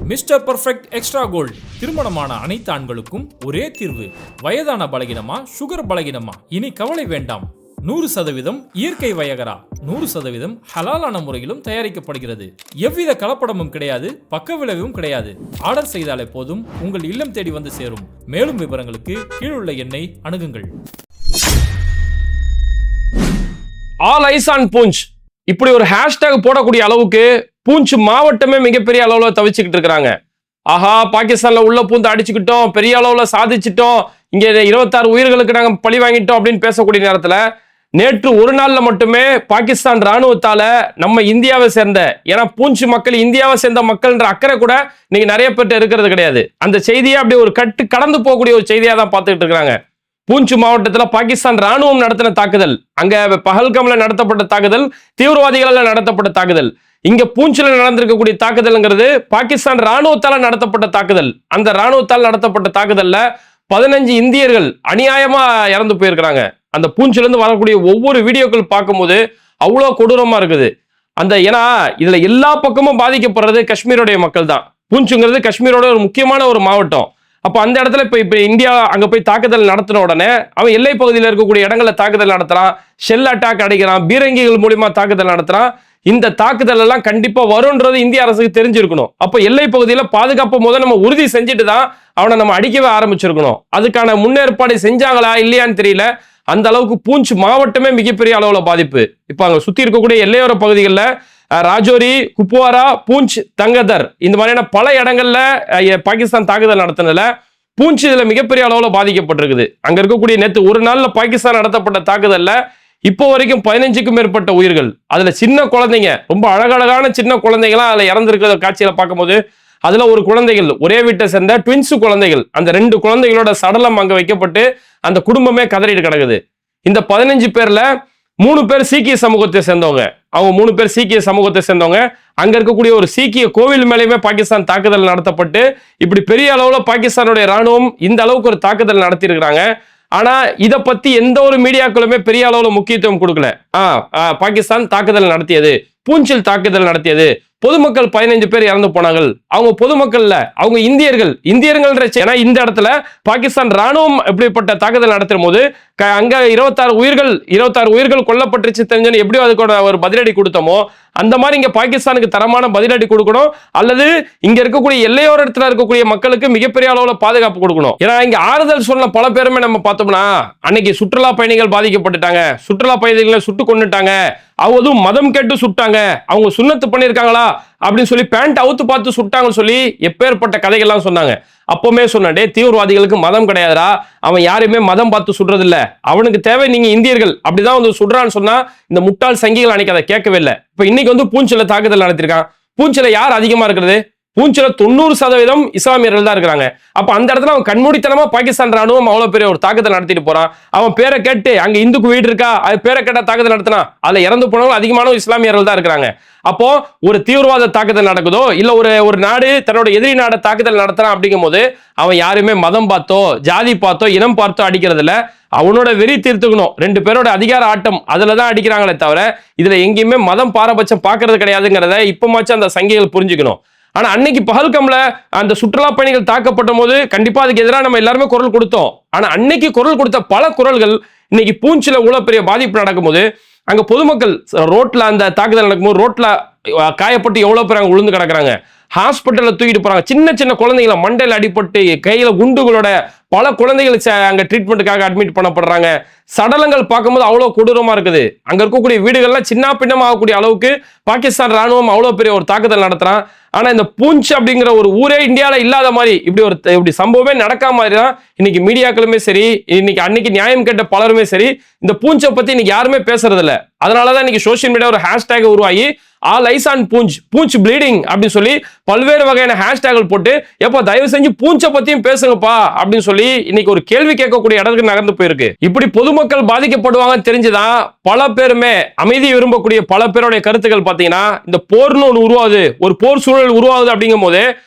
Mister perfect extra gold திருமணமான அனைத்து ஆண்களுக்கும் ஒரே தீர்வு. வயதான பலகினமா, சுகர் பலகினமா, இனி கவலை வேண்டாம். 100% இயற்கை வயகரா, 100% ஹலாலான முறையிலும் தயாரிக்கப்படுகிறது. எவ்வித கலப்படமும் கிடையாது, பக்க விளைவும் கிடையாது. ஆர்டர் செய்தாலே போதும், உங்கள் இல்லம் தேடி வந்து சேரும். மேலும் விவரங்களுக்கு கீழுள்ள எண்ணை அணுகுங்கள். ஆல் ஐஸ் ஆன் பூஞ்ச் இப்படி ஒரு ஹேஷ்டேக் போடக்கூடிய அளவுக்கு பூஞ்ச் மாவட்டமே மிகப்பெரிய அளவுல தவிச்சுக்கிட்டு இருக்காங்க. ஆஹா, பாகிஸ்தான்ல உள்ள பூந்து அடிச்சுக்கிட்டோம், பெரிய அளவுல சாதிச்சிட்டோம், இங்க 26 உயிர்களுக்கு நாங்க பழி வாங்கிட்டோம் அப்படின்னு பேசக்கூடிய நேரத்துல நேற்று ஒரு நாள்ல மட்டுமே பாகிஸ்தான் ராணுவத்தால நம்ம இந்தியாவை சேர்ந்த, ஏன்னா பூஞ்ச் மக்கள் இந்தியாவை சேர்ந்த மக்கள்ன்ற அக்கறை கூட இன்னைக்கு நிறைய பேர்ட்ட இருக்கிறது கிடையாது. அந்த செய்தியை அப்படி ஒரு கடந்து போகக்கூடிய ஒரு செய்தியா தான் பார்த்துக்கிட்டு இருக்காங்க. பூஞ்ச் மாவட்டத்தில் பாகிஸ்தான் ராணுவம் நடத்தின தாக்குதல், அங்க பஹல்காம்ல நடத்தப்பட்ட தாக்குதல் தீவிரவாதிகளால் நடத்தப்பட்ட தாக்குதல். இங்க பூஞ்சில நடந்திருக்கக்கூடிய தாக்குதல்ங்கிறது பாகிஸ்தான் ராணுவத்தால் நடத்தப்பட்ட தாக்குதல். அந்த ராணுவத்தால் நடத்தப்பட்ட தாக்குதல்ல 15 இந்தியர்கள் அநியாயமா இறந்து போயிருக்கிறாங்க. அந்த பூஞ்சில இருந்து வரக்கூடிய ஒவ்வொரு வீடியோக்கள் பார்க்கும்போது அவ்வளோ கொடூரமா இருக்குது. ஏன்னா இதுல எல்லா பக்கமும் பாதிக்கப்படுறது காஷ்மீருடைய மக்கள் தான். பூஞ்சுங்கிறது காஷ்மீரோட ஒரு முக்கியமான ஒரு மாவட்டம். அப்போ அந்த இடத்துல இப்ப இந்தியா அங்க போய் தாக்குதல் நடத்தின உடனே அவன் எல்லை பகுதியில் இருக்கக்கூடிய இடங்கள்ல தாக்குதல் நடத்துறான், ஷெல் அட்டாக் அடிக்கிறான், பீரங்கிகள் மூலியமா தாக்குதல் நடத்துறான். இந்த தாக்குதல் எல்லாம் கண்டிப்பா வரும்ன்றது இந்திய அரசுக்கு தெரிஞ்சிருக்கணும். அப்ப எல்லை பகுதியில பாதுகாப்பு முதல் நம்ம உறுதி செஞ்சுட்டு தான் அவனை நம்ம அடிக்கவே ஆரம்பிச்சிருக்கணும். அதுக்கான முன்னேற்பாடு செஞ்சாங்களா இல்லையான்னு தெரியல. அந்த அளவுக்கு பூஞ்ச் மாவட்டமே மிகப்பெரிய அளவுல பாதிப்பு. இப்ப அங்க சுத்தி இருக்கக்கூடிய எல்லையோர பகுதிகளில் ராஜோரி, குப்வாரா, பூஞ்ச், தங்கதர் இந்த மாதிரியான பல இடங்கள்ல பாகிஸ்தான் தாக்குதல் நடத்தினதுல பூஞ்ச் இதுல மிகப்பெரிய அளவுல பாதிக்கப்பட்டிருக்குது. அங்க இருக்கக்கூடிய நேற்று ஒரு நாள்ல பாகிஸ்தான் நடத்தப்பட்ட தாக்குதல்ல இப்போ வரைக்கும் 15க்கும் மேற்பட்ட உயிர்கள், அதுல சின்ன குழந்தைங்க, ரொம்ப அழகழகான சின்ன குழந்தைங்களாம் அதுல இறந்திருக்கிற காட்சியில பார்க்கும்போது அதுல ஒரு குழந்தைகள், ஒரே வீட்டை சேர்ந்த ட்வின்ஸ் குழந்தைகள், அந்த 2 குழந்தைகளோட சடலம் அங்க வைக்கப்பட்டு அந்த குடும்பமே கதறிட்டு கிடக்குது. இந்த 15 பேர்ல 3 பேர் சீக்கிய சமூகத்தை சேர்ந்தவங்க. அவங்க 3 பேர் சீக்கிய சமூகத்தை சேர்ந்தவங்க. அங்க இருக்கக்கூடிய ஒரு சீக்கிய கோவில் மேலேயுமே பாகிஸ்தான் தாக்குதல் நடத்தப்பட்டு இப்படி பெரிய அளவுல பாகிஸ்தானுடைய ராணுவம் இந்த அளவுக்கு ஒரு தாக்குதல் நடத்தி இருக்கிறாங்க. ஆனா இதை பத்தி எந்த ஒரு மீடியாக்களுமே பெரிய அளவுல முக்கியத்துவம் கொடுக்கல. பாகிஸ்தான் தாக்குதல் நடத்தியது, பூஞ்சில் தாக்குதல் நடத்தியது, பொதுமக்கள் 15 பேர் இறந்து போனாங்க. அவங்க பொதுமக்கள்ல அவங்க இந்தியர்கள். ஏன்னா இந்த இடத்துல பாகிஸ்தான் ராணுவம் எப்படிப்பட்ட தாக்குதல் நடத்தும் போது அங்க 26 உயிர்கள் கொல்லப்பட்டுச்சு தெரிஞ்சு எப்படியோ அதுக்கு ஒரு பதிலடி கொடுத்தோமோ அந்த மாதிரி இங்க பாகிஸ்தானுக்கு தரமான பதிலடி கொடுக்கணும். அல்லது இங்க இருக்கக்கூடிய எல்லையோரத்துல இருக்கக்கூடிய மக்களுக்கு மிகப்பெரிய அளவுல பாதுகாப்பு கொடுக்கணும். ஏன்னா இங்க ஆறுதல் சொன்ன பல பேருமே நம்ம பார்த்தோம்னா அன்னைக்கு சுற்றுலா பயணிகள் பாதிக்கப்பட்டுட்டாங்க, சுற்றுலா பயணிகளை சுட்டு கொண்டுட்டாங்க, அவதும் மதம் கேட்டு சுட்டாங்க, அவங்க சுண்ணத்து பண்ணிருக்காங்களா அப்படின்னு சொல்லி பேண்ட் அவுத்து பார்த்து சுட்டாங்கன்னு சொல்லி எப்பேற்பட்ட கதைகள்லாம் சொன்னாங்க. அப்பவுமே சொன்னே தீவிரவாதிகளுக்கு மதம் கிடையாதுரா, அவன் யாரையுமே மதம் பார்த்து சுடுறது இல்ல, அவனுக்கு தேவை நீங்க இந்தியர்கள், அப்படிதான் வந்து சுடுறான்னு சொன்னா இந்த முட்டாள் சங்கிகள் அன்னைக்கு அதை கேட்கவே இல்லை. இப்ப இன்னைக்கு பூஞ்சில தாக்குதல் நடத்திருக்கான். பூஞ்சில யார் அதிகமா இருக்கிறது? பூஞ்சில 90% இஸ்லாமியர்கள் தான் இருக்கிறாங்க. அப்ப அந்த இடத்துல அவன் கண்மூடித்தனமா பாகிஸ்தான் ராணுவம் அவ்வளவு பெரிய ஒரு தாக்குதல் நடத்திட்டு போறான். அவன் பேரை கேட்டு அங்க இந்துக்கு வீடு இருக்கா, அது பேரை கேட்டா தாக்குதல் நடத்தினா அதுல இறந்து போனவங்க அதிகமான இஸ்லாமியர்கள் தான் இருக்கிறாங்க. அப்போ ஒரு தீவிரவாத தாக்குதல் நடக்குதோ இல்ல ஒரு நாடு தன்னோட எதிரி நாட தாக்குதல் நடத்துறான் அப்படிங்கும் போது அவன் யாருமே மதம் பார்த்தோ ஜாதி பார்த்தோ இனம் பார்த்தோ அடிக்கிறதுல அவனோட வெறி தீர்த்துக்கணும். 2 பேரோட அதிகார ஆட்டம் அதுலதான் அடிக்கிறாங்களே தவிர இதுல எங்கேயுமே மதம் பாரபட்சம் பாக்குறது கிடையாதுங்கிறத இப்பமாச்சும் அந்த சங்கிகள் புரிஞ்சுக்கணும். ஆனா அன்னைக்கு பஹல்காம்ல அந்த சுற்றுலா பயணிகள் தாக்கப்பட்ட போது கண்டிப்பா அதுக்கு எதிராக நம்ம எல்லாருமே குரல் கொடுத்தோம். ஆனா அன்னைக்கு குரல் கொடுத்த பல குரல்கள் இன்னைக்கு பூஞ்சில இவ்வளவு பெரிய பாதிப்பு நடக்கும்போது அங்க பொதுமக்கள் ரோட்ல அந்த தாக்குதல் நடக்கும்போது ரோட்ல காயப்பட்டு எவ்வளவு பேர் அங்க விழுந்து கிடக்குறாங்க, ஹாஸ்பிட்டல்ல தூக்கிட்டு போறாங்க. சின்ன சின்ன குழந்தைகளை மண்டையில அடிபட்டு கையில குண்டுகளோட பல குழந்தைகள் அங்க ட்ரீட்மெண்ட்டுக்காக அட்மிட் பண்ணப்படுறாங்க. சடலங்கள் பார்க்கும்போது அவ்வளவு கொடூரமா இருக்குது. அங்க இருக்கக்கூடிய வீடுகள்லாம் சின்ன பின்னம் ஆகக்கூடிய அளவுக்கு பாகிஸ்தான் ராணுவம் அவ்வளவு பெரிய ஒரு தாக்குதல் நடத்துறான். ஆனா இந்த பூஞ்ச் அப்படிங்கிற ஒரு ஊரே இந்தியாவில இல்லாத மாதிரி இப்படி சம்பவமே நடக்காம மாதிரி தான் இன்னைக்கு மீடியாக்களுமே சரி, இன்னைக்கு அன்னைக்கு நியாயம் கேட்ட பலருமே சரி இந்த பூஞ்சை பத்தி இன்னைக்கு யாருமே பேசுறது இல்ல. அதனாலதான் இன்னைக்கு சோசியல் மீடியா ஒரு ஹேஷ்டேக் உருவாகி all eyes on Poonch bleeding அப்படின்னு சொல்லி பல்வேறு வகையான ஹேஷ்டேக்கள் போட்டு எப்ப தயவு செஞ்சு பூஞ்சை பத்தியும் பேசுங்கப்பா அப்படின்னு சொல்லி இன்னைக்கு ஒரு கேள்வி கேட்கக்கூடிய இடத்துக்கு நகர்ந்து போயிருக்கு. இப்படி பொதுமக்கள் பாதிக்கப்படுவாங்கன்னு தெரிஞ்சுதான் பல பேருமே அமைதி விரும்பக்கூடிய பல பேருடைய கருத்துக்கள் பாத்தீங்கன்னா இந்த போர்னு ஒன்று உருவாகுது, ஒரு போர் சூழல் உருவாகுது அப்படிங்கும் போது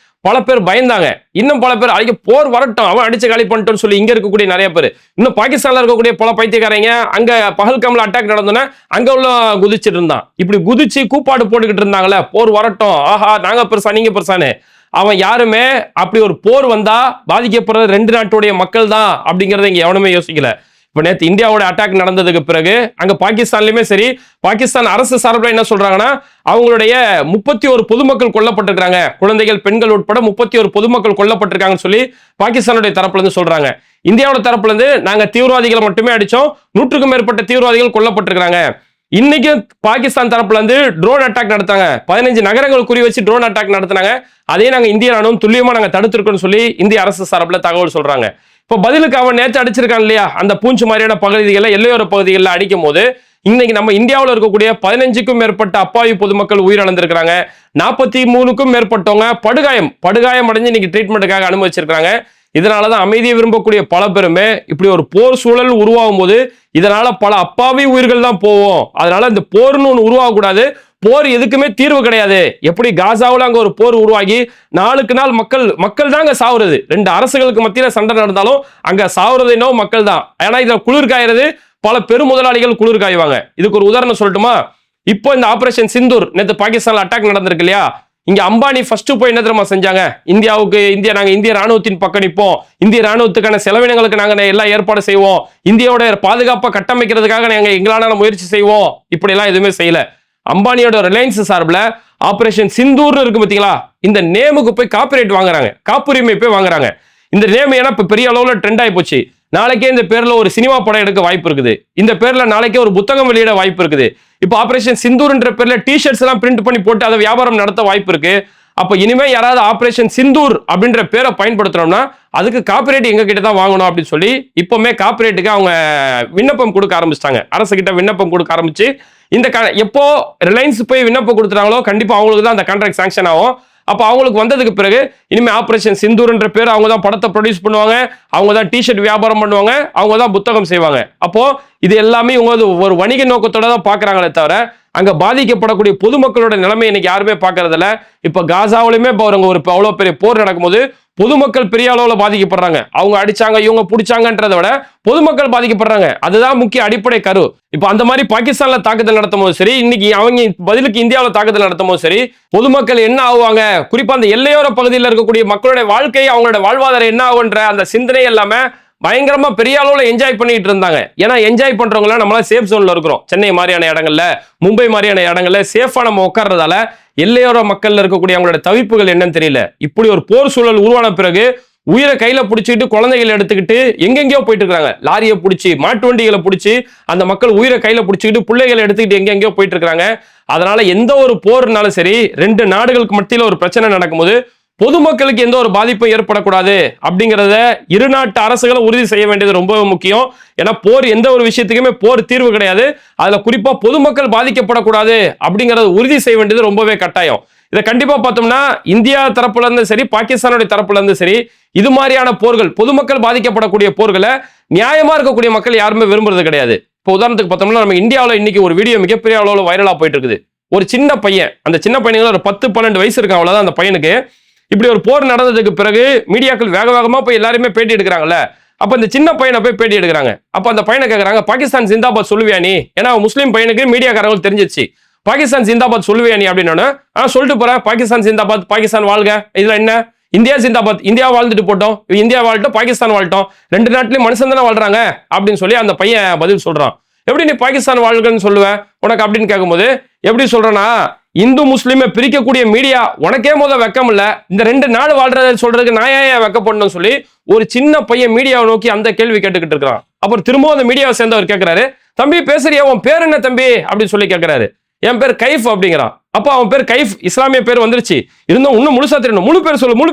பல பேர் பயந்தாங்க. இன்னும் பல பேர் அடிக்க போர் வரட்டும் அவன் அடிச்சு காலி பண்ணிட்டோன்னு சொல்லி இங்க இருக்கக்கூடிய நிறைய பேர், இன்னும் பாகிஸ்தான்ல இருக்கக்கூடிய பல பைத்தியக்காரங்க அங்க பஹல்காம்ல அட்டாக் நடந்தோன்னா அங்க உள்ள குதிச்சுட்டு இருந்தான். இப்படி குதிச்சு கூப்பாடு போட்டுக்கிட்டு இருந்தாங்களே போர் வரட்டும், ஆஹா நாங்க பெருசா நீங்க பெருசானு. அவன் யாருமே அப்படி ஒரு போர் வந்தா பாதிக்கப்படுறது 2 நாட்டுடைய மக்கள் தான் அப்படிங்கறத இங்க எவனுமே யோசிக்கல. இப்ப நேற்று இந்தியாவோட அட்டாக் நடந்ததுக்கு பிறகு அங்க பாகிஸ்தான்லயுமே சரி, பாகிஸ்தான் அரசு சார்பில் என்ன சொல்றாங்கன்னா, அவங்களுடைய 31 பொதுமக்கள் கொல்லப்பட்டிருக்காங்க, குழந்தைகள் பெண்கள் உட்பட 31 பொதுமக்கள் கொல்லப்பட்டிருக்காங்கன்னு சொல்லி பாகிஸ்தானுடைய தரப்புல இருந்து சொல்றாங்க. இந்தியாவோட தரப்புல இருந்து நாங்க தீவிரவாதிகளை மட்டுமே அடிச்சோம், 100க்கும் மேற்பட்ட தீவிரவாதிகள் கொல்லப்பட்டிருக்காங்க. இன்னைக்கு பாகிஸ்தான் தரப்புல இருந்து ட்ரோன் அட்டாக் நடத்தாங்க, 15 நகரங்கள் குறி வச்சு ட்ரோன் அட்டாக் நடத்தினாங்க. அதையே நாங்க இந்திய ராணுவம் துல்லியமா நாங்க தடுத்திருக்கோம்னு சொல்லி இந்திய அரசு சார்பில் தகவல் சொல்றாங்க. இப்ப பதிலுக்கு அவன் நேற்று அடிச்சிருக்கான் இல்லையா, அந்த பூஞ்ச் மாதிரியான பகுதிகளில், எல்லையோர பகுதிகளில் அடிக்கும் போது இன்னைக்கு நம்ம இந்தியாவில் இருக்கக்கூடிய 15க்கும் மேற்பட்ட அப்பாவி பொதுமக்கள் உயிரிழந்திருக்கிறாங்க. 43க்கும் மேற்பட்டவங்க படுகாயம் அடைஞ்சு இன்னைக்கு ட்ரீட்மெண்ட்டுக்காக அனுமதிச்சிருக்காங்க. இதனாலதான் அமைதியை விரும்பக்கூடிய பல பேருமே இப்படி ஒரு போர் சூழல் உருவாகும் போது இதனால பல அப்பாவி உயிர்கள் தான் போவோம், அதனால இந்த போர்னு ஒன்று உருவாகக்கூடாது, போர் எதுக்குமே தீர்வு கிடையாது. எப்படி காசாவில் அங்க ஒரு போர் உருவாகி நாளுக்கு நாள் மக்கள் தான் அங்க சாவுறது, 2 அரசுகளுக்கு மத்தியில சண்டை நடந்தாலும் அங்க சாவுறது என்னவோ மக்கள் தான். ஏன்னா இதுல குளிர் காயறது பல பெருமுதலாளிகள் குளிர் காய்வாங்க. இதுக்கு ஒரு உதாரணம் சொல்லட்டுமா? இப்போ இந்த ஆபரேஷன் சிந்தூர் நேற்று பாகிஸ்தான்ல அட்டாக் நடந்திருக்கு இல்லையா, இங்க அம்பானி ஃபர்ஸ்ட் போய் என்ன தெரியுமா செஞ்சாங்க, நாங்க இந்திய ராணுவத்தின் பக்கம் நிற்போம், இந்திய ராணுவத்துக்கான செலவினங்களுக்கு நாங்க எல்லாம் ஏற்பாடு செய்வோம், இந்தியாவோட பாதுகாப்பை கட்டமைக்கிறதுக்காக நாங்க எங்களான முயற்சி செய்வோம், இப்படி எல்லாம் எதுவுமே செய்யல. அம்பானியோட ரிலையன்ஸ் சார்பில் ஆபரேஷன் சிந்தூர்னு இருக்கு பாத்தீங்களா, இந்த நேமுக்கு போய் காப்பிரைட் வாங்குறாங்க, காப்புரிமை போய் வாங்குறாங்க. இந்த நேம் ஏன்னா இப்ப பெரிய அளவுல ட்ரெண்ட் ஆகி போச்சு. நாளைக்கே இந்த பேர்ல ஒரு சினிமா படம் எடுக்க வாய்ப்பு இருக்குது, இந்த பேர்ல நாளைக்கே ஒரு புத்தகம் வெளியிட வாய்ப்பு இருக்குது. இப்ப ஆபரேஷன் சிந்தூர்ன்ற பேர்ல டிஷர்ட்ஸ் எல்லாம் பிரிண்ட் பண்ணி போட்டு அதை வியாபாரம் நடத்த வாய்ப்பு இருக்கு. அப்ப இனிமே யாராவது ஆபரேஷன் சிந்தூர் அப்படின்ற பேரை பயன்படுத்துறோம்னா அதுக்கு காப்பிரைட் எங்க கிட்ட தான் வாங்கணும் அப்படின்னு சொல்லி இப்பவுமே காப்பிரைட்டுக்கு அவங்க விண்ணப்பம் கொடுக்க ஆரம்பிச்சிட்டாங்க, அரசு கிட்ட விண்ணப்பம் கொடுக்க ஆரம்பிச்சு. இந்த எப்போ ரிலையன்ஸ் போய் விண்ணப்பம் கொடுத்துறாங்களோ கண்டிப்பா அவங்களுக்கு தான் அந்த கான்ட்ராக்ட் சாங்ஷன் ஆகும். அப்போ அவங்களுக்கு வந்ததுக்கு பிறகு இனிமே ஆபரேஷன் சிந்தூர்ன்ற பேர் அவங்க தான் படத்தை ப்ரொடியூஸ் பண்ணுவாங்க, அவங்க தான் டிஷர்ட் வியாபாரம் பண்ணுவாங்க, அவங்க தான் புத்தகம் செய்வாங்க. அப்போ இது எல்லாமே இவங்க ஒரு வணிக நோக்கத்தோட தான் பாக்குறாங்களே தவிர அங்க பாதிக்கப்படக்கூடிய பொதுமக்களோட நிலைமை இன்னைக்கு யாருமே பாக்குறது இல்ல. இப்ப காசாவிலுமே ஒரு அவ்வளவு பெரிய போர் நடக்கும்போது பொதுமக்கள் பெரிய அளவுல பாதிக்கப்படுறாங்க. அவங்க அடிச்சாங்க இவங்க பிடிச்சாங்கன்றத விட பொதுமக்கள் பாதிக்கப்படுறாங்க, அதுதான் முக்கிய அடிப்படை கரு. இப்ப அந்த மாதிரி பாகிஸ்தான்ல தாக்குதல் நடத்தும் போது சரி, இன்னைக்கு அவங்க பதிலுக்கு இந்தியாவில் தாக்குதல் நடத்தும் போது சரி, பொதுமக்கள் என்ன ஆகுவாங்க, குறிப்பா அந்த எல்லையோர பகுதியில் இருக்கக்கூடிய மக்களுடைய வாழ்க்கை, அவங்களோட வாழ்வாதாரம் என்ன ஆகுன்ற அந்த சிந்தனை எல்லாமே பயங்கரமா பெரிய அளவுல என்ஜாய் பண்ணிட்டு இருந்தாங்க. ஏன்னா என்ஜாய் பண்றவங்க நம்மளா சேஃப் ஜோன்ல இருக்கிறோம், சென்னை மாதிரியான இடங்கள்ல, மும்பை மாதிரியான இடங்கள்ல சேஃபா நம்ம உட்கார்றதால எல்லையோர மக்கள்ல இருக்கக்கூடிய அவங்களோட தவிப்புகள் என்னன்னு தெரியல. இப்படி ஒரு போர் சூழல் உருவான பிறகு உயிரை கையில பிடிச்சிட்டு குழந்தைகளை எடுத்துக்கிட்டு எங்கெங்கயோ போயிட்டு இருக்காங்க, லாரியை பிடிச்சி மாட்டு வண்டிகளை பிடிச்சி அந்த மக்கள் உயிரை கையில பிடிச்சிக்கிட்டு பிள்ளைகளை எடுத்துக்கிட்டு எங்கெங்கயோ போயிட்டு இருக்காங்க. அதனால எந்த ஒரு போர்னாலும் சரி, 2 நாடுகளுக்கு மத்தியில ஒரு பிரச்சனை நடக்கும்போது பொதுமக்களுக்கு எந்த ஒரு பாதிப்பும் ஏற்படக்கூடாது அப்படிங்கிறத இரு நாட்டு அரசுகளும் உறுதி செய்ய வேண்டியது ரொம்ப முக்கியம். ஏன்னா போர் எந்த ஒரு விஷயத்துக்குமே போர் தீர்வு கிடையாது, அதுல குறிப்பா பொதுமக்கள் பாதிக்கப்படக்கூடாது அப்படிங்கறத உறுதி செய்ய வேண்டியது ரொம்பவே கட்டாயம். இதை கண்டிப்பா பார்த்தோம்னா இந்தியா தரப்புல இருந்து சரி, பாகிஸ்தானுடைய தரப்புல இருந்து சரி, இது மாதிரியான போர்கள், பொதுமக்கள் பாதிக்கப்படக்கூடிய போர்களை நியாயமா இருக்கக்கூடிய மக்கள் யாருமே விரும்புறது கிடையாது. இப்போ உதாரணத்துக்கு பார்த்தோம்னா நம்ம இந்தியாவில் இன்னைக்கு ஒரு வீடியோ மிகப்பெரிய அளவில் வைரலா போயிட்டு இருக்குது. ஒரு சின்ன பையன், அந்த சின்ன பையனுக்கு ஒரு 10-12 வயசு இருக்கு, அவ்வளவுதான். அந்த பையனுக்கு இப்படி ஒரு போர் நடந்ததுக்கு பிறகு மீடியாக்கள் வேக வேகமா போய் எல்லாருமே பேட்டி எடுக்கிறாங்கல்ல, அப்ப இந்த சின்ன பையனை போய் பேட்டி எடுக்கிறாங்க. அப்ப அந்த பையனை கேட்கறாங்க, பாகிஸ்தான் ஜிந்தாபாத் சொல்லுவியா நீ? ஏன்னா முஸ்லீம் பையனுக்கு மீடியாக்காரங்களுக்கு தெரிஞ்சிச்சு, பாகிஸ்தான் ஜிந்தாபாத் சொல்லுவியா நீ அப்படின்னு. சொல்லிட்டு போறேன், பாகிஸ்தான் ஜிந்தாபாத், பாகிஸ்தான் வாழ்க, இதுல என்ன, இந்தியா ஜிந்தாபாத், இந்தியா வாழ்ந்துட்டு போட்டோம், இந்தியா வாழ்ட்டோம், பாகிஸ்தான் வாழ்ட்டோம், 2 நாட்டிலையும் மனுஷன் தானே வாழ்றாங்க அப்படின்னு சொல்லி அந்த பையன் பதில் சொல்றான். எப்படி நீ பாகிஸ்தான் வாழ்கன்னு சொல்லுவேன் உனக்கு அப்படின்னு கேட்கும்போது, எப்படி சொல்றேன்னா, இந்து முஸ்லீமை பிரிக்கக்கூடிய மீடியா உனக்கே வெக்கம் இல்ல, இந்த 2 நாடு வாழ்றத சொல்றதுக்கு நான் ஏன் வெக்கப்படணும்னு சொல்லி ஒரு சின்ன பையன் மீடியாவை நோக்கி அந்த கேள்வி கேட்டுக்கிட்டு இருக்கிறான். அப்புறம் திரும்பவும் அந்த மீடியாவை சேர்ந்தவர் கேட்கிறாரு, தம்பி பேசுறியா, உன் பேர் என்ன தம்பி அப்படின்னு சொல்லி கேட்கிறாரு. என் பேர் கைஃப் அப்படிங்கிறான். அப்போ அவன் பேர் கைஃப், இஸ்லாமிய பேர் வந்துருச்சு, இருந்தும் இன்னும் முழுசா தெரியணும், முழு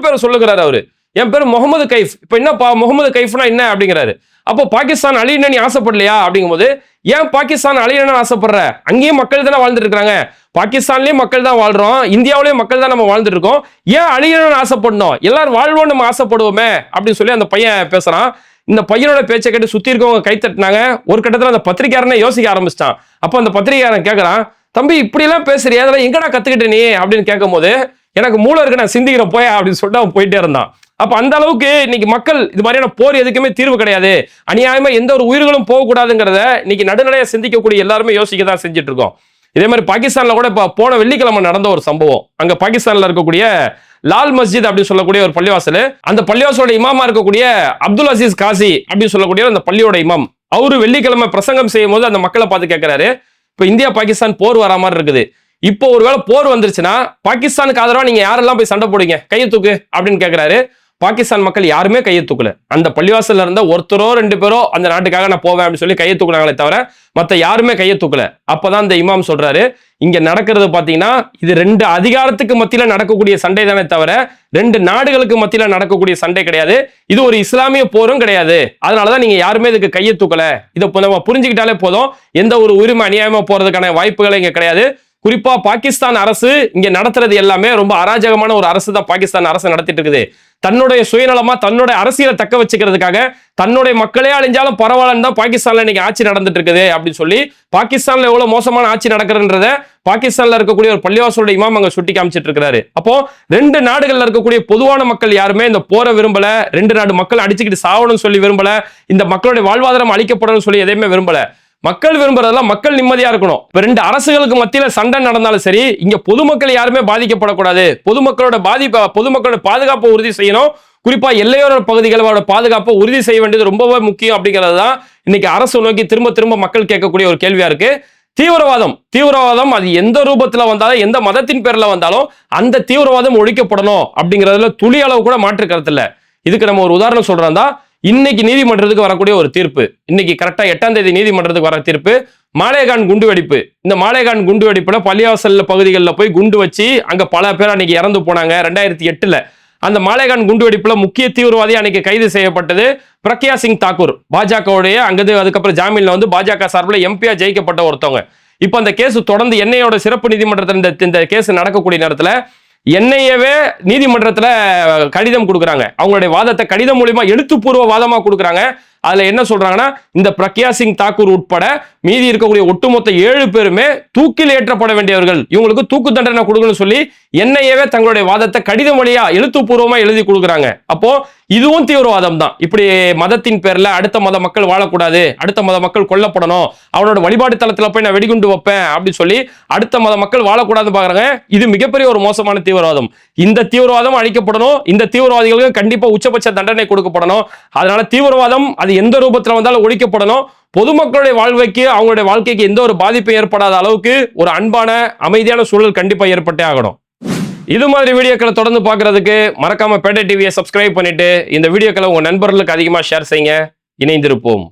பேர் சொல்லுகிறாரு அவரு. என் பேர் முகமது கைஃப். இப்ப என்னப்பா முகமது கைஃப்னா என்ன அப்படிங்கிறாரு. அப்போ பாகிஸ்தான் அழியணும் நீ ஆசைப்படலையா அப்படிங்கும் போது, ஏன் பாகிஸ்தான் அழியணும்னு ஆசைப்படுற, அங்கேயும் மக்கள் தானே வாழ்ந்துட்டு இருக்காங்க, பாகிஸ்தான்லயும் மக்கள் தான் வாழ்றோம், இந்தியாவிலேயும் மக்கள் தான் நம்ம வாழ்ந்துட்டு இருக்கோம், ஏன் அழியணும்னு ஆசைப்படணும், எல்லாரும் வாழ்வோம் நம்ம ஆசைப்படுவோமே அப்படின்னு சொல்லி அந்த பையன் பேசுறான். இந்த பையனோட பேச்சை கேட்டு சுத்தி இருக்கவங்க கை தட்டினாங்க. ஒரு கட்டத்துல அந்த பத்திரிகையாரனே யோசிக்க ஆரம்பிச்சிட்டான். அப்போ அந்த பத்திரிகையாரன் கேட்கறான், தம்பி இப்படி எல்லாம் பேசுறியா, அதெல்லாம் எங்கடா கத்துக்கிட்ட நீ அப்படின்னு கேட்கும் போது, எனக்கு மூளை இருக்கு நான் சிந்திக்கிறேன் போயா அப்படின்னு சொல்லிட்டு அவன் போயிட்டே இருந்தான். அப்ப அந்த அளவுக்கு இன்னைக்கு மக்கள் இது மாதிரியான போர் எதுக்குமே தீர்வு கிடையாது, அநியாயமா எந்த ஒரு உயிர்களும் போகக்கூடாதுங்கிறத இன்னைக்கு நடுநிலையா சிந்திக்கக்கூடிய எல்லாருமே யோசிக்க தான் செஞ்சுட்டு இருக்கோம். இதே மாதிரி பாகிஸ்தான்ல கூட இப்ப போன வெள்ளிக்கிழமை நடந்த ஒரு சம்பவம், அங்க பாகிஸ்தான்ல இருக்கக்கூடிய லால் மஸ்ஜித் அப்படின்னு சொல்லக்கூடிய ஒரு பள்ளிவாசல். அந்த பள்ளிவாசலோட இமாமா இருக்கக்கூடிய அப்துல் அசீஸ் காசி அப்படின்னு சொல்லக்கூடிய அந்த பள்ளியோட இமாம், அவரு வெள்ளிக்கிழமை பிரசங்கம் செய்யும் போது அந்த மக்களை பார்த்து கேட்கிறாரு, இப்ப இந்தியா பாகிஸ்தான் போர் வரா மாதிரி இருக்குது, இப்போ ஒருவேளை போர் வந்துருச்சுன்னா பாகிஸ்தானுக்கு ஆதரவா நீங்க யாரெல்லாம் போய் சண்டை போடுங்க, கையை தூக்கு அப்படின்னு கேட்கிறாரு. பாகிஸ்தான் மக்கள் யாருமே கையை தூக்கல. அந்த பள்ளிவாசல்ல இருந்த ஒருத்தரோ 2 பேரோ அந்த நாட்டுக்காக நான் போவேன் அப்படின்னு சொல்லி கையை தூக்குனாங்களே தவிர மத்த யாருமே கையை தூக்கல. அப்பதான் இந்த இமாம் சொல்றாரு, இங்க நடக்கிறது பாத்தீங்கன்னா இது 2 அதிகாரத்துக்கு மத்தியில நடக்கக்கூடிய சண்டை தானே தவிர 2 நாடுகளுக்கு மத்தியில நடக்கக்கூடிய சண்டை கிடையாது. இது ஒரு இஸ்லாமிய போரும் கிடையாது. அதனாலதான் நீங்க யாருமே இதுக்கு கையை தூக்கல. இதை நம்ம புரிஞ்சுக்கிட்டாலே போதும், எந்த ஒரு உரிமை அநியாயமா போறதுக்கான வாய்ப்புகள் இங்க கிடையாது. குறிப்பா பாகிஸ்தான் அரசு இங்க நடத்துறது எல்லாமே ரொம்ப அராஜகமான ஒரு அரசு தான் பாகிஸ்தான் அரசு நடத்திட்டு இருக்குது. தன்னுடைய சுயநலமா தன்னுடைய அரசியலை தக்க வச்சுக்கிறதுக்காக தன்னுடைய மக்களே அழிஞ்சாலும் பரவாயில்லன்னு தான் பாகிஸ்தான்ல இன்னைக்கு ஆட்சி நடந்துட்டு இருக்குது அப்படின்னு சொல்லி பாகிஸ்தான்ல எவ்வளவு மோசமான ஆட்சி நடக்கிறதுன்றத பாகிஸ்தான்ல இருக்கக்கூடிய ஒரு பள்ளிவாசலோட இமாம் அங்க சுட்டி காமிச்சிட்டு இருக்காரு. அப்போ 2 நாடுகள்ல இருக்கக்கூடிய பொதுவான மக்கள் யாருமே இந்த போரை விரும்பல, 2 நாடு மக்கள் அடிச்சுக்கிட்டு சாவணும்னு சொல்லி விரும்பல, இந்த மக்களுடைய வாழ்வாதாரம் அழிக்கப்படணும்னு சொல்லி எதையுமே விரும்பல. மக்கள் விரும்புறதெல்லாம் மக்கள் நிம்மதியா இருக்கணும். இப்ப 2 அரசுகளுக்கு மத்தியில சண்டை நடந்தாலும் சரி, இங்க பொதுமக்கள் யாருமே பாதிக்கப்படக்கூடாது, பொதுமக்களோட பாதுகாப்பை உறுதி செய்யணும். குறிப்பா எல்லையோர பகுதிகளோட பாதுகாப்பை உறுதி செய்ய வேண்டியது ரொம்பவே முக்கியம் அப்படிங்கிறது தான் இன்னைக்கு அரசு நோக்கி திரும்ப திரும்ப மக்கள் கேட்கக்கூடிய ஒரு கேள்வியா இருக்கு. தீவிரவாதம் அது எந்த ரூபத்துல வந்தாலும் எந்த மதத்தின் பேர்ல வந்தாலும் அந்த தீவிரவாதம் ஒழிக்கப்படணும் அப்படிங்கிறதுல துளி அளவு கூட மாற்று கருத்து இல்ல. இதுக்கு நம்ம ஒரு உதாரணம் சொல்றோம் தான், இன்னைக்கு நீதிமன்றத்துக்கு வரக்கூடிய ஒரு தீர்ப்பு, இன்னைக்கு கரெக்டா 8ஆம் தேதி நீதிமன்றத்துக்கு வர தீர்ப்பு, மாலேகான் குண்டு வெடிப்பு. இந்த மாலேகான் குண்டு வெடிப்புல பள்ளிவாசல் பகுதிகளில் போய் குண்டு வச்சு அங்க பல பேர் அன்னைக்கு இறந்து போனாங்க 2008. அந்த மாலேகான் குண்டு வெடிப்புல முக்கிய தீவிரவாதி அன்னைக்கு கைது செய்யப்பட்டது பிரக்யா சிங் தாக்கூர், பாஜகவுடைய அதுக்கப்புறம் ஜாமீன்ல வந்து பாஜக சார்பில் எம்பியா ஜெயிக்கப்பட்ட ஒருத்தவங்க. இப்ப அந்த கேஸ் தொடர்ந்து என்ஐயோட சிறப்பு நீதிமன்றத்தில் இந்த கேஸ் நடக்கக்கூடிய நேரத்துல என்ஐஏவே நீதிமன்றத்துல கடிதம் கொடுக்குறாங்க. அவங்களுடைய வாதத்தை கடிதம் மூலியமா எழுத்துப்பூர்வ வாதமா கொடுக்குறாங்க. அதுல என்ன சொல்றாங்கன்னா, இந்த பிரக்யா சிங் தாக்கூர் உட்பட மீதி இருக்கக்கூடிய ஒட்டுமொத்த 7 பேருமே தூக்கில் ஏற்றப்பட வேண்டியவர்கள், இவங்களுக்கு தூக்கு தண்டனை கொடுக்கணும்னு சொல்லி என்ஐஏவே தங்களுடைய வாதத்தை கடிதம் வழியா எழுத்துப்பூர்வமா எழுதி கொடுக்குறாங்க. அப்போ இதுவும் தீவிரவாதம் தான். இப்படி மதத்தின் பேர்ல அடுத்த மத மக்கள் வாழக்கூடாது, அடுத்த மத மக்கள் கொல்லப்படணும், அவனோட வழிபாடு தளத்துல போய் நான் வெடிகுண்டு வைப்பேன் அப்படின்னு சொல்லி அடுத்த மத மக்கள் வாழக்கூடாதுன்னு பாக்குறாங்க. இது மிகப்பெரிய ஒரு மோசமான தீவிரவாதம். இந்த தீவிரவாதம் அழிக்கப்படணும். இந்த தீவிரவாதிகளுக்கு கண்டிப்பா உச்சபட்ச தண்டனை கொடுக்கப்படணும். அதனால தீவிரவாதம் அது எந்த ரூபத்துல வந்தாலும் ஒழிக்கப்படணும். பொதுமக்களுடைய வாழ்க்கைக்கு அவங்களுடைய வாழ்க்கைக்கு எந்த ஒரு பாதிப்பும் ஏற்படாத அளவுக்கு ஒரு அன்பான அமைதியான சூழல் கண்டிப்பா ஏற்பட்டே ஆகணும். இது மாதிரி வீடியோக்களை தொடர்ந்து பார்க்கிறதுக்கு மறக்காம பேட்டை டிவியை சப்ஸ்கிரைப் பண்ணிட்டு இந்த வீடியோக்களை உங்க நண்பர்களுக்கு அதிகமா ஷேர் செய்யுங்க. இணைந்திருப்போம்.